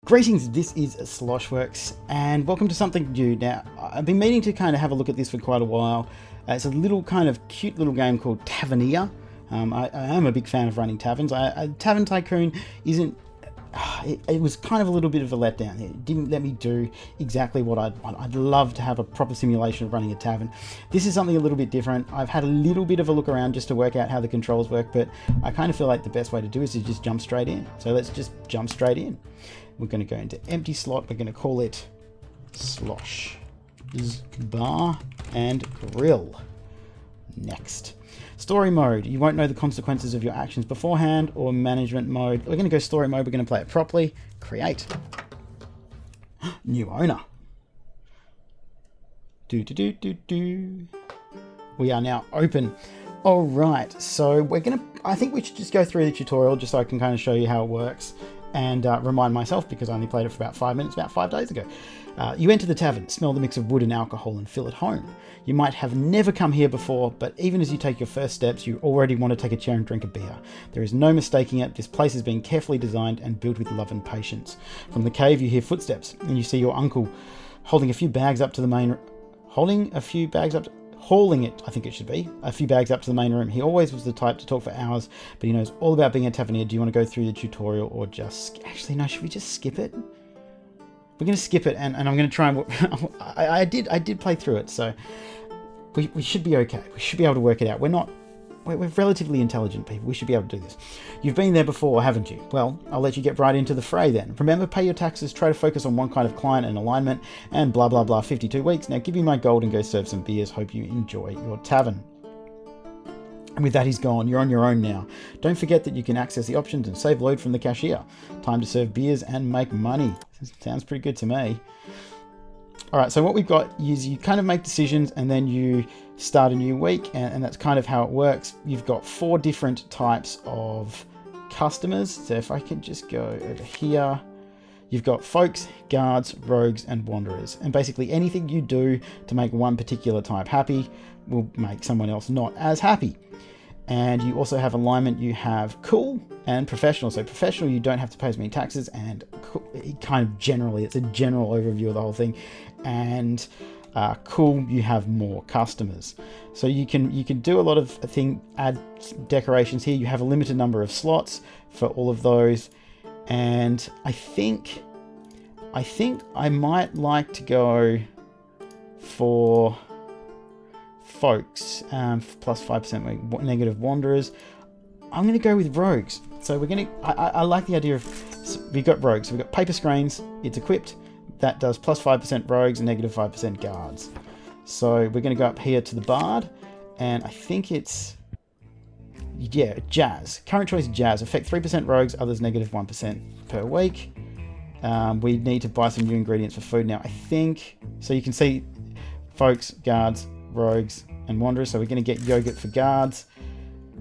Greetings, this is Sloshworks, and welcome to something new. Now, I've been meaning to kind of have a look at this for quite a while. It's a little kind of cute little game called Tavernier. I am a big fan of running taverns. Tavern Tycoon isn't... It was kind of a little bit of a letdown. It didn't let me do exactly what I'd want. I'd love to have a proper simulation of running a tavern. This is something a little bit different. I've had a little bit of a look around just to work out how the controls work, but I kind of feel like the best way to do it is to just jump straight in. So let's just jump straight in. We're going to go into empty slot. We're going to call it Slosh Bar and Grill. Next. Story mode. You won't know the consequences of your actions beforehand, or management mode. We're going to go story mode. We're going to play it properly. Create. New owner. We are now open. All right. So we're going to, I think we should just go through the tutorial just so I can kind of show you how it works. And remind myself, because I only played it for about 5 minutes, about 5 days ago. You enter the tavern, smell the mix of wood and alcohol, and feel at home. You might have never come here before, but even as you take your first steps, you already want to take a chair and drink a beer. There is no mistaking it. This place has been carefully designed and built with love and patience. From the cave, you hear footsteps, and you see your uncle holding a few bags up to the main... Hauling it, I think it should be, a few bags up to the main room. He always was the type to talk for hours, but he knows all about being a tavernier. Do you want to go through the tutorial or just... Actually, no, should we just skip it? We're going to skip it, and I'm going to try and... I did play through it, so we should be okay. We should be able to work it out. We're relatively intelligent people. We should be able to do this. You've been there before, haven't you? Well, I'll let you get right into the fray then. Remember, pay your taxes, try to focus on one kind of client and alignment, and blah, blah, blah, 52 weeks. Now give me my gold and go serve some beers. Hope you enjoy your tavern. And with that, he's gone. You're on your own now. Don't forget that you can access the options and save load from the cashier. Time to serve beers and make money. Sounds pretty good to me. All right, so what we've got is you kind of make decisions and then you start a new week, and that's kind of how it works. You've got 4 different types of customers. So if I can just go over here, you've got folks, guards, rogues, and wanderers. And basically anything you do to make one particular type happy will make someone else not as happy. And you also have alignment. You have cool and professional. So professional, you don't have to pay as many taxes, and cool, kind of generally, it's a general overview of the whole thing. And cool, you have more customers. So you can do a lot of add decorations here. You have a limited number of slots for all of those. And I think I might like to go for folks, plus 5% negative wanderers. I'm going to go with rogues. So we're going to, I like the idea of, we've got rogues. So we've got paper screens, it's equipped. That does plus 5% rogues and negative 5% guards. So we're going to go up here to the bard, and I think it's, yeah, jazz. Current choice jazz. Effect 3% rogues, others negative 1% per week. We need to buy some new ingredients for food now. I think, so you can see folks, guards, rogues, and wanderers. So we're going to get yogurt for guards.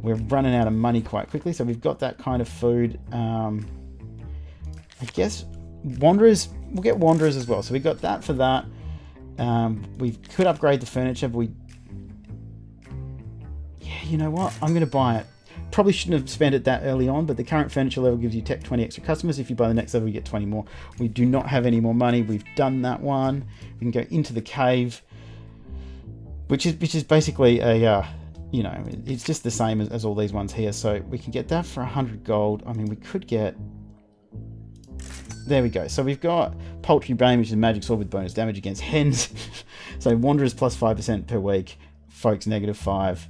We're running out of money quite quickly, so we've got that kind of food. I guess wanderers, we'll get wanderers as well. So we got that for that. We could upgrade the furniture, but yeah, you know what? I'm going to buy it. Probably shouldn't have spent it that early on, but the current furniture level gives you 20 extra customers. If you buy the next level, you get 20 more. We do not have any more money. We've done that one. We can go into the cave, which is basically a, you know, it's just the same as all these ones here. So we can get that for 100 gold. I mean, we could get, there we go. So we've got Poultry Bane, which is a magic sword with bonus damage against hens. So Wanderers plus 5% per week. Folks negative 5.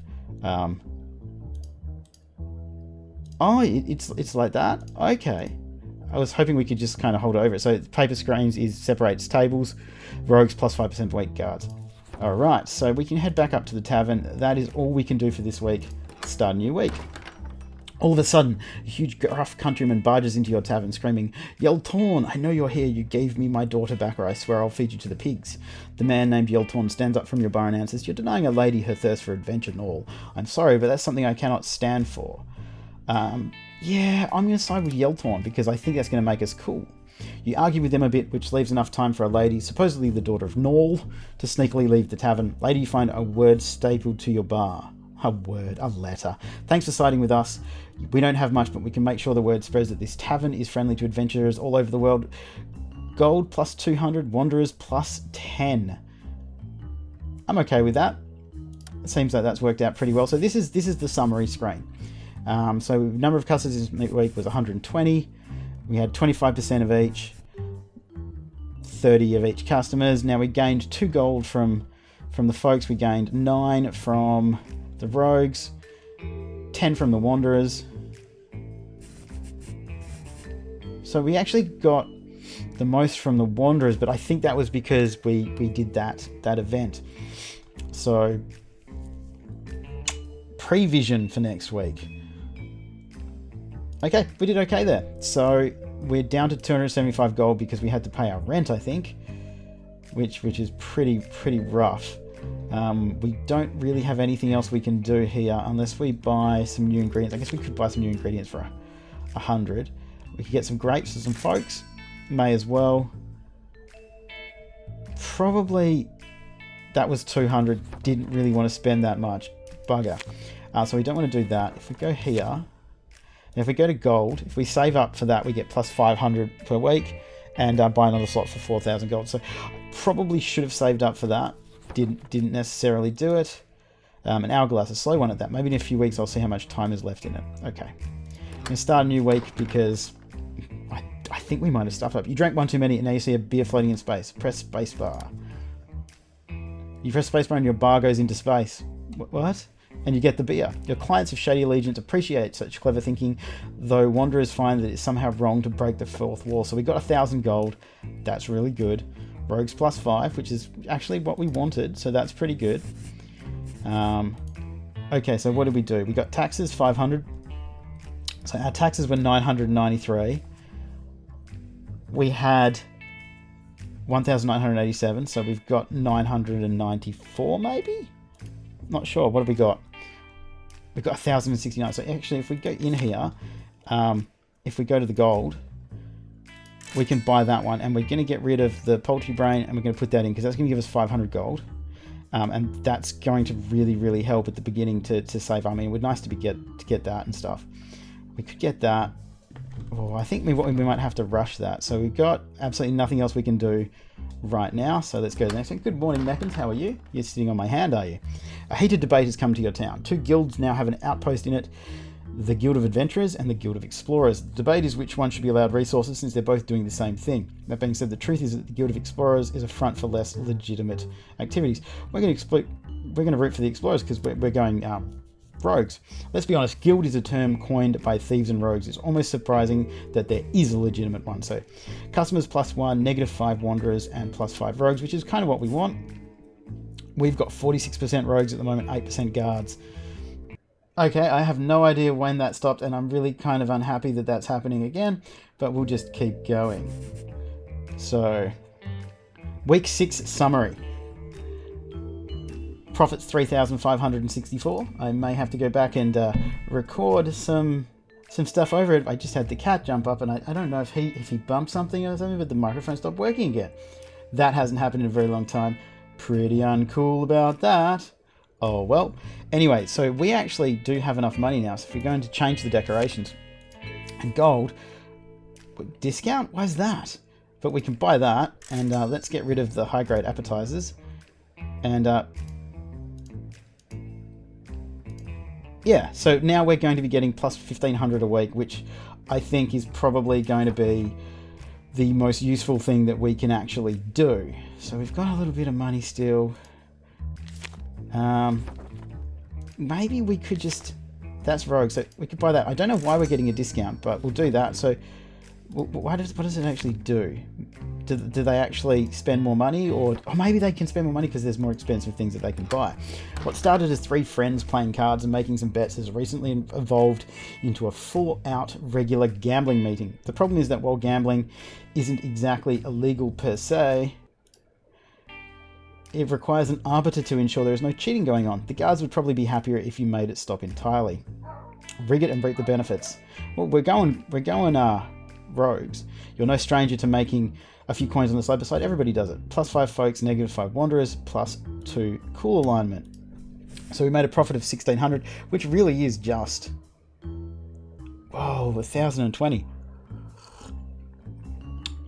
Oh, it's like that? Okay. I was hoping we could just kind of hold over it. So paper screens separates tables. Rogues plus 5% per week, guards. Alright, so we can head back up to the tavern. That is all we can do for this week. Start a new week. All of a sudden, a huge gruff countryman barges into your tavern screaming, "Yeltorn, I know you're here. You gave me my daughter back, or I swear I'll feed you to the pigs." The man named Yeltorn stands up from your bar and answers, "You're denying a lady her thirst for adventure and all. I'm sorry, but that's something I cannot stand for." Yeah, I'm going to side with Yeltorn because I think that's going to make us cool. You argue with them a bit, which leaves enough time for a lady, supposedly the daughter of Norl, to sneakily leave the tavern. Later you find a word stapled to your bar. A letter. Thanks for siding with us. We don't have much, but we can make sure the word spreads that this tavern is friendly to adventurers all over the world. Gold plus 200, wanderers plus 10. I'm okay with that. It seems like that's worked out pretty well. So this is the summary screen. So number of customers this week was 120. We had 25% of each, 30 of each customers. Now we gained 2 gold from the folks. We gained 9 from the rogues, 10 from the wanderers. So we actually got the most from the wanderers, but I think that was because we did that event. So prevision for next week. Okay, we did okay there. So we're down to 275 gold because we had to pay our rent, I think, which is pretty rough. We don't really have anything else we can do here unless we buy some new ingredients. I guess we could buy some new ingredients for 100. We could get some grapes for some folks. May as well. Probably that was 200. Didn't really want to spend that much. Bugger. So we don't want to do that. If we go here, and if we go to gold, if we save up for that, we get plus 500 per week and buy another slot for 4,000 gold. So I probably should have saved up for that. Didn't necessarily do it. An hourglass, a slow one at that. Maybe in a few weeks I'll see how much time is left in it. Okay. I'm going to start a new week because I think we might have stuffed up. You drank one too many and now you see a beer floating in space. Press spacebar. You press spacebar and your bar goes into space. What? And you get the beer. Your clients of Shady Allegiance appreciate such clever thinking, though wanderers find that it's somehow wrong to break the fourth wall. So we got 1,000 gold. That's really good. Rogues plus 5, which is actually what we wanted, so that's pretty good. Okay, so what did we do? We got taxes, 500. So our taxes were 993. We had 1,987, so we've got 994 maybe? Not sure. What have we got? We've got 1,069. So actually, if we go in here, if we go to the gold, we can buy that one, and we're going to get rid of the poultry brain, and we're going to put that in because that's going to give us 500 gold, and that's going to really help at the beginning to save. I mean, it would be nice to get that and stuff. We could get that. Oh, I think we might have to rush that. So we've got absolutely nothing else we can do right now. So let's go to the next one. Good morning, Meckins. How are you? You're sitting on my hand, are you? A heated debate has come to your town. 2 guilds now have an outpost in it. The Guild of Adventurers and the Guild of Explorers. The debate is which one should be allowed resources since they're both doing the same thing. That being said, the truth is that the Guild of Explorers is a front for less legitimate activities. We're going to root for the Explorers because we're going rogues. Let's be honest, guild is a term coined by thieves and rogues. It's almost surprising that there is a legitimate one. So customers +1, -5 wanderers, and +5 rogues, which is kind of what we want. We've got 46% rogues at the moment, 8% guards. Okay, I have no idea when that stopped, and I'm really kind of unhappy that that's happening again, but we'll just keep going. So, week 6 summary. Profits 3,564. I may have to go back and record some stuff over it. I just had the cat jump up, and I don't know if he bumped something or something, but the microphone stopped working again. That hasn't happened in a very long time. Pretty uncool about that. Oh well. Anyway, so we actually do have enough money now. So if we're going to change the decorations and gold discount, why is that? But we can buy that, and let's get rid of the high grade appetizers. And yeah, so now we're going to be getting plus 1,500 a week, which I think is probably going to be the most useful thing that we can actually do. So we've got a little bit of money still. Maybe we could just... That's rogue, so we could buy that. I don't know why we're getting a discount, but we'll do that. So what does it actually do? Do they actually spend more money? Or maybe they can spend more money because there's more expensive things that they can buy. What started as 3 friends playing cards and making some bets has recently evolved into a full-out regular gambling meeting. The problem is that while gambling isn't exactly illegal per se, it requires an arbiter to ensure there is no cheating going on. The guards would probably be happier if you made it stop entirely. Rig it and reap the benefits. Well, we're going rogues. You're no stranger to making a few coins on the side. Everybody does it. +5 folks, -5 wanderers, +2 cool alignment. So we made a profit of 1,600, which really is just... Whoa, 1,020.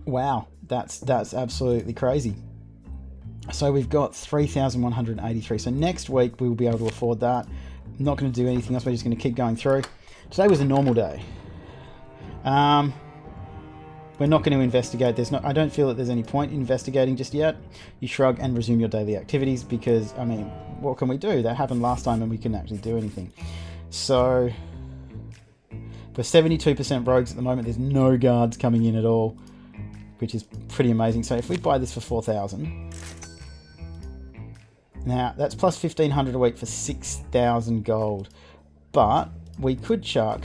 Wow, that's absolutely crazy. So we've got 3,183. So next week we will be able to afford that. I'm not going to do anything else. We're just going to keep going through. Today was a normal day. We're not going to investigate. I don't feel that there's any point in investigating just yet. You shrug and resume your daily activities because, I mean, what can we do? That happened last time and we couldn't actually do anything. So, for 72% rogues at the moment, there's no guards coming in at all, which is pretty amazing. So if we buy this for 4,000, now that's plus 1,500 a week for 6,000 gold. But we could chuck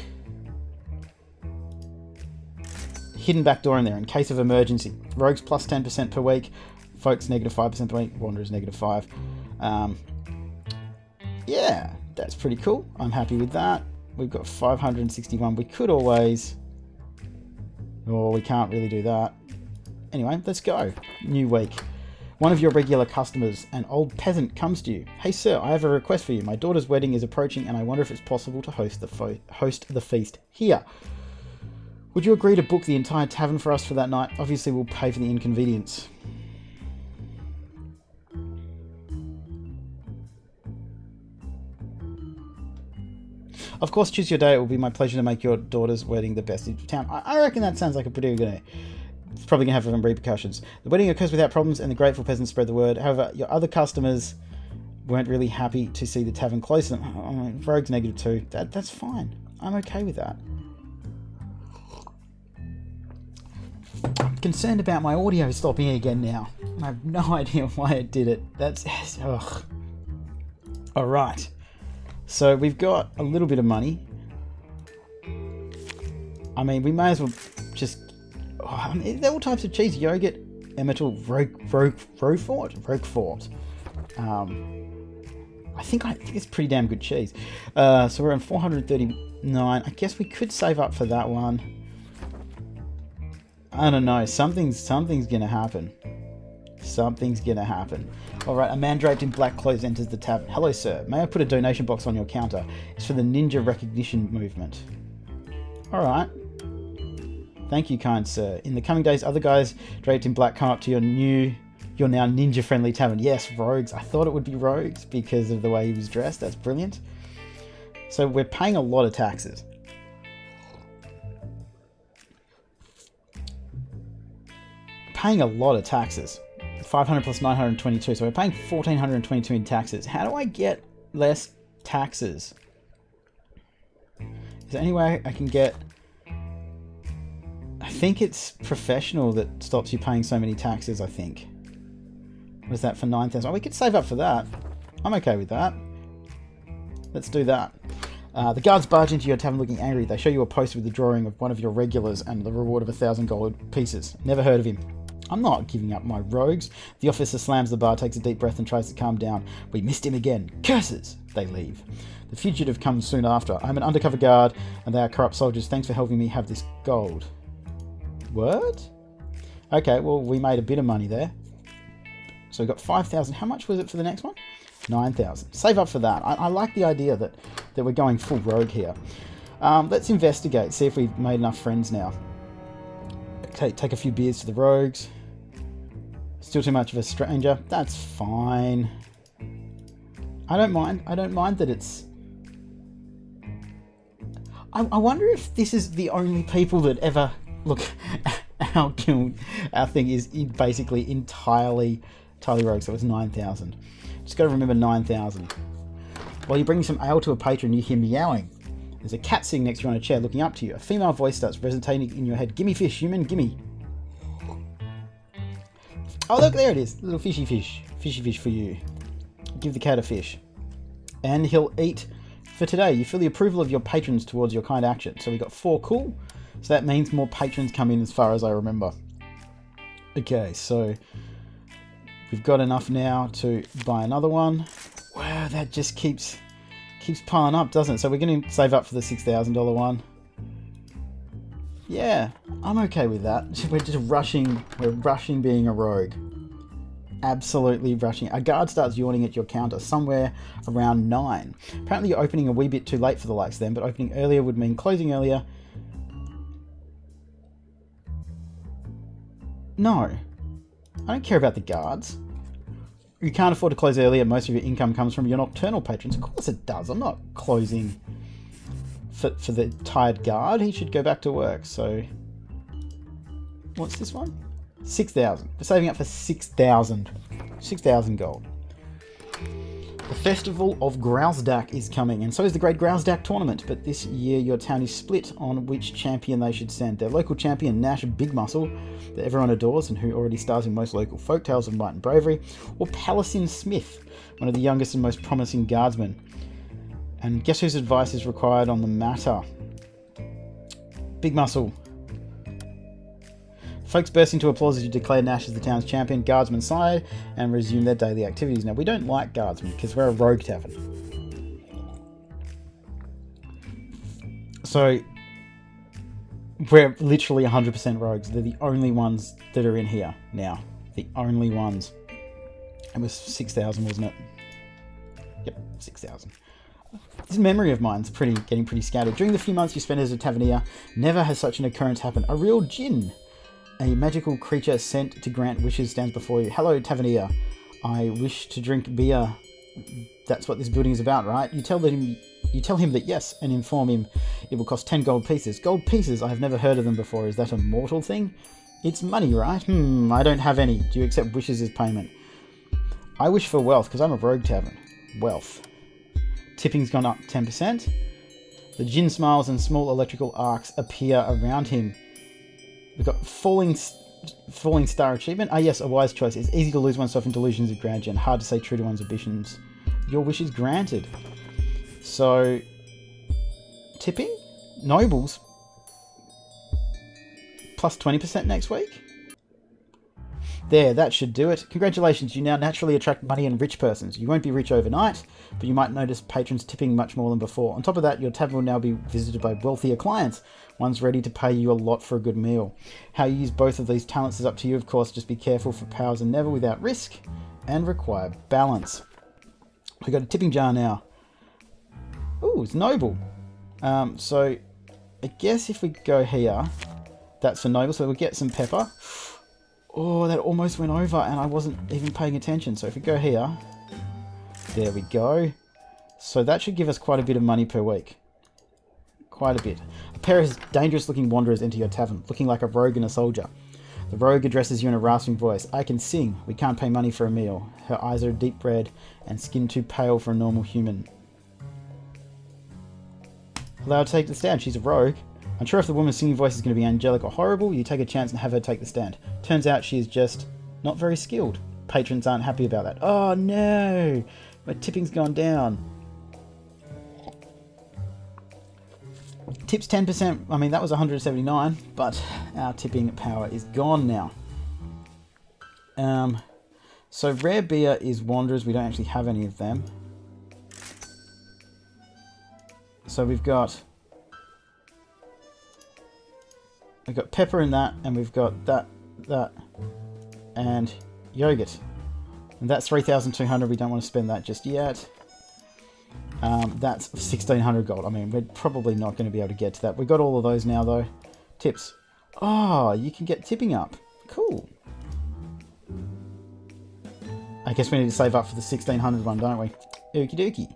hidden backdoor in there in case of emergency. Rogues plus 10% per week, folks negative 5% per week, wanderers negative 5. Yeah, that's pretty cool. I'm happy with that. We've got 561. We could always... Oh, we can't really do that. Anyway, let's go. New week. One of your regular customers, an old peasant, comes to you. Hey sir, I have a request for you. My daughter's wedding is approaching and I wonder if it's possible to host the feast here. Would you agree to book the entire tavern for us for that night? Obviously, we'll pay for the inconvenience. Of course, choose your day. It will be my pleasure to make your daughter's wedding the best in town. I reckon that sounds like a pretty good idea. It's probably going to have some repercussions. The wedding occurs without problems and the grateful peasants spread the word. However, your other customers weren't really happy to see the tavern close. Rogue's negative 2. That's fine. I'm okay with that. I'm concerned about my audio stopping again now. I have no idea why it did it. That's... Ugh. Alright. So we've got a little bit of money. I mean, we may as well just... Oh, I mean, there are all types of cheese. Yogurt, Emmental, Roquefort. I think it's pretty damn good cheese. So we're on 439. I guess we could save up for that one. I don't know. Something's gonna happen. Something's gonna happen. Alright, a man draped in black clothes enters the tavern. Hello, sir. May I put a donation box on your counter? It's for the ninja recognition movement. Alright. Thank you, kind sir. In the coming days, other guys draped in black come up to your now ninja-friendly tavern. Yes, rogues. I thought it would be rogues because of the way he was dressed. That's brilliant. So we're paying a lot of taxes. Paying a lot of taxes. 500 plus 922. So we're paying 1,422 in taxes. How do I get less taxes? Is there any way I can get... I think it's professional that stops you paying so many taxes, I think. What is that for 9,000? Oh, we could save up for that. I'm okay with that. Let's do that. The guards barge into your tavern looking angry. They show you a poster with the drawing of one of your regulars and the reward of 1,000 gold pieces. Never heard of him. I'm not giving up my rogues. The officer slams the bar, takes a deep breath and tries to calm down. We missed him again. Curses! They leave. The fugitive comes soon after. I'm an undercover guard and they are corrupt soldiers. Thanks for helping me have this gold. What? Okay, well, we made a bit of money there. So we got 5,000. How much was it for the next one? 9,000. Save up for that. I like the idea that we're going full rogue here. Let's investigate, see if we've made enough friends now. Take a few beers to the rogues. Still too much of a stranger. That's fine. I don't mind. I don't mind that it's... I wonder if this is the only people that ever... Look, our guild, our thing is basically entirely rogues, so it's 9,000. Just got to remember 9,000. While you're bringing some ale to a patron, you hear meowing. There's a cat sitting next to you on a chair looking up to you. A female voice starts resonating in your head. Gimme fish, human, gimme. Oh, look, there it is. Little fishy fish. Fishy fish for you. Give the cat a fish. And he'll eat for today. You feel the approval of your patrons towards your kind action. So we got 4 cool. So that means more patrons come in as far as I remember. Okay, so we've got enough now to buy another one. Wow, that just keeps piling up, doesn't it? So we're going to save up for the $6,000 one. Yeah, I'm okay with that. We're just rushing. We're rushing being a rogue. absolutely rushing. A guard starts yawning at your counter somewhere around 9. Apparently you're opening a wee bit too late for the likes of them, but opening earlier would mean closing earlier. No. I don't care about the guards. You can't afford to close earlier. Most of your income comes from your nocturnal patrons. Of course it does. I'm not closing for the tired guard. He should go back to work. So, what's this one? 6,000. We're saving up for 6,000. 6,000 gold. The Festival of Grausdak is coming, and so is the Great Grausdak Tournament, but this year your town is split on which champion they should send. Their local champion, Nash Big Muscle, that everyone adores and who already stars in most local folktales of might and bravery, or Palasin Smith, one of the youngest and most promising guardsmen. And guess whose advice is required on the matter? Big Muscle. Folks burst into applause as you declare Nash as the town's champion. Guardsmen sigh and resume their daily activities. Now, we don't like guardsmen because we're a rogue tavern. So, we're literally 100% rogues. They're the only ones that are in here now. The only ones. It was 6,000, wasn't it? Yep, 6,000. This memory of mine's getting pretty scattered. During the few months you spent as a tavernier, never has such an occurrence happened. A real djinn. A magical creature sent to grant wishes stands before you. Hello, Tavernier. I wish to drink beer. That's what this building is about, right? You tell him that yes, and inform him it will cost 10 gold pieces. Gold pieces? I have never heard of them before. Is that a mortal thing? It's money, right? I don't have any. Do you accept wishes as payment? I wish for wealth, because I'm a rogue tavern. Wealth. Tipping's gone up 10%. The djinn smiles and small electrical arcs appear around him. We've got falling star achievement. Ah yes, a wise choice. It's easy to lose oneself in delusions of grandeur and hard to say true to one's ambitions. Your wish is granted. So, tipping? Nobles? Plus 20% next week? There, that should do it. Congratulations, you now naturally attract money and rich persons. You won't be rich overnight, but you might notice patrons tipping much more than before. On top of that, your tavern will now be visited by wealthier clients, ones ready to pay you a lot for a good meal. How you use both of these talents is up to you, of course. Just be careful for powers and never without risk, and require balance. We've got a tipping jar now. Ooh, it's noble. So, I guess if we go here, that's for noble, so we'll get some pepper. Oh, that almost went over and I wasn't even paying attention. So if we go here, there we go. So that should give us quite a bit of money per week. Quite a bit. A pair of dangerous looking wanderers enter your tavern, looking like a rogue and a soldier. The rogue addresses you in a rasping voice. I can sing. We can't pay money for a meal. Her eyes are deep red and skin too pale for a normal human. Allow her to take the stand. She's a rogue. Unsure if the woman's singing voice is going to be angelic or horrible, you take a chance and have her take the stand. Turns out she is just not very skilled. Patrons aren't happy about that. Oh no! My tipping's gone down. Tips 10%. I mean, that was 179, but our tipping power is gone now. So rare beer is Wanderers. We don't actually have any of them. So we've got pepper in that, and we've got that, and yogurt. And that's 3,200. We don't want to spend that just yet. That's 1,600 gold. I mean, we're probably not going to be able to get to that. We've got all of those now, though. Tips. Oh, you can get tipping up. Cool. I guess we need to save up for the 1,600 one, don't we? Okie dokie.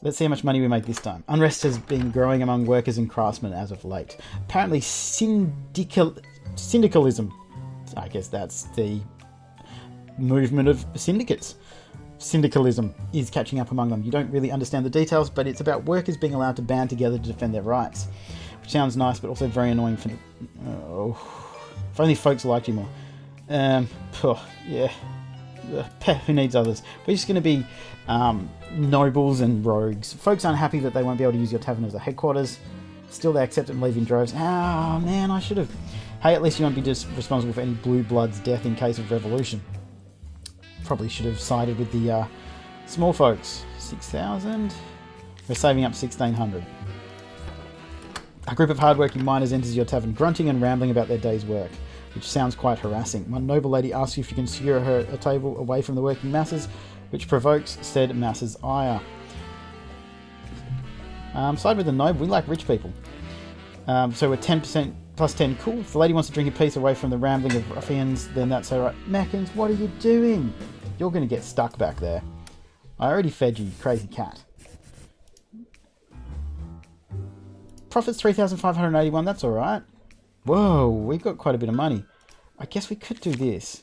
Let's see how much money we make this time. Unrest has been growing among workers and craftsmen as of late. Apparently syndicalism, I guess that's the movement of syndicates. Syndicalism is catching up among them. You don't really understand the details, but it's about workers being allowed to band together to defend their rights. Which sounds nice, but also very annoying for... Oh, if only folks liked you more. Yeah. Who needs others? We're just going to be nobles and rogues. Folks aren't happy that they won't be able to use your tavern as a headquarters. Still, they accept it and leave in droves. Oh man, I should have... Hey, at least you won't be just responsible for any blue blood's death in case of revolution. Probably should have sided with the small folks. 6,000. We're saving up 1,600. A group of hardworking miners enters your tavern, grunting and rambling about their day's work. which sounds quite harassing. One noble lady asks you if you can secure her a table away from the working masses, which provokes said masses' ire. Side with the noble, we like rich people. So we're 10% plus 10, cool. If the lady wants to drink a piece away from the rambling of ruffians, then that's alright. Meckins, what are you doing? You're going to get stuck back there. I already fed you, crazy cat. Profits 3,581, that's alright. Whoa, we've got quite a bit of money. I guess we could do this.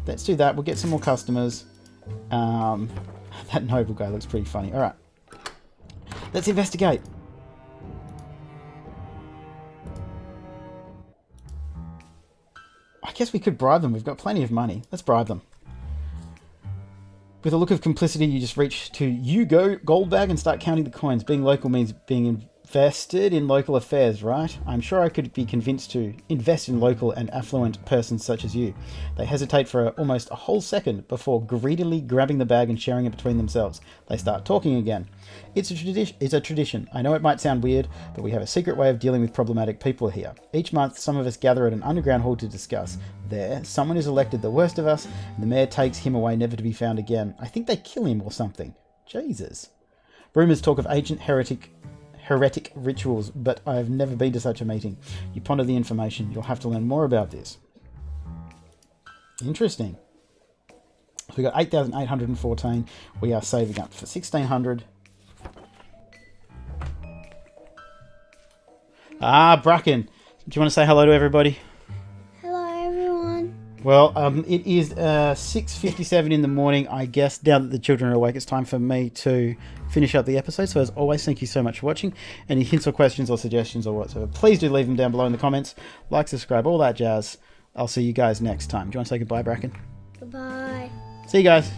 Let's do that, we'll get some more customers. That noble guy looks pretty funny. Alright. Let's investigate. I guess we could bribe them, we've got plenty of money. Let's bribe them. With a look of complicity, you just reach to gold bag and start counting the coins. Being local means being invested in local affairs, right? I'm sure I could be convinced to invest in local and affluent persons such as you. They hesitate for almost a whole second before greedily grabbing the bag and sharing it between themselves. They start talking again. It's a tradition. I know it might sound weird, but we have a secret way of dealing with problematic people here. Each month, some of us gather at an underground hall to discuss. There, someone is elected the worst of us, and the mayor takes him away never to be found again. I think they kill him or something. Jesus. Rumours talk of ancient heretic rituals, but I have never been to such a meeting. You ponder the information. You'll have to learn more about this. Interesting. So we got 8,814. We are saving up for 1,600. Ah, Bracken. Do you want to say hello to everybody? Hello, everyone. Well, it is 6:57 in the morning. I guess now that the children are awake, it's time for me to finish up the episode. So as always, thank you so much for watching. Any hints or questions or suggestions or whatsoever, please do leave them down below in the comments. Like, subscribe, all that jazz. I'll see you guys next time. Do you want to say goodbye, Bracken? Goodbye. See you guys.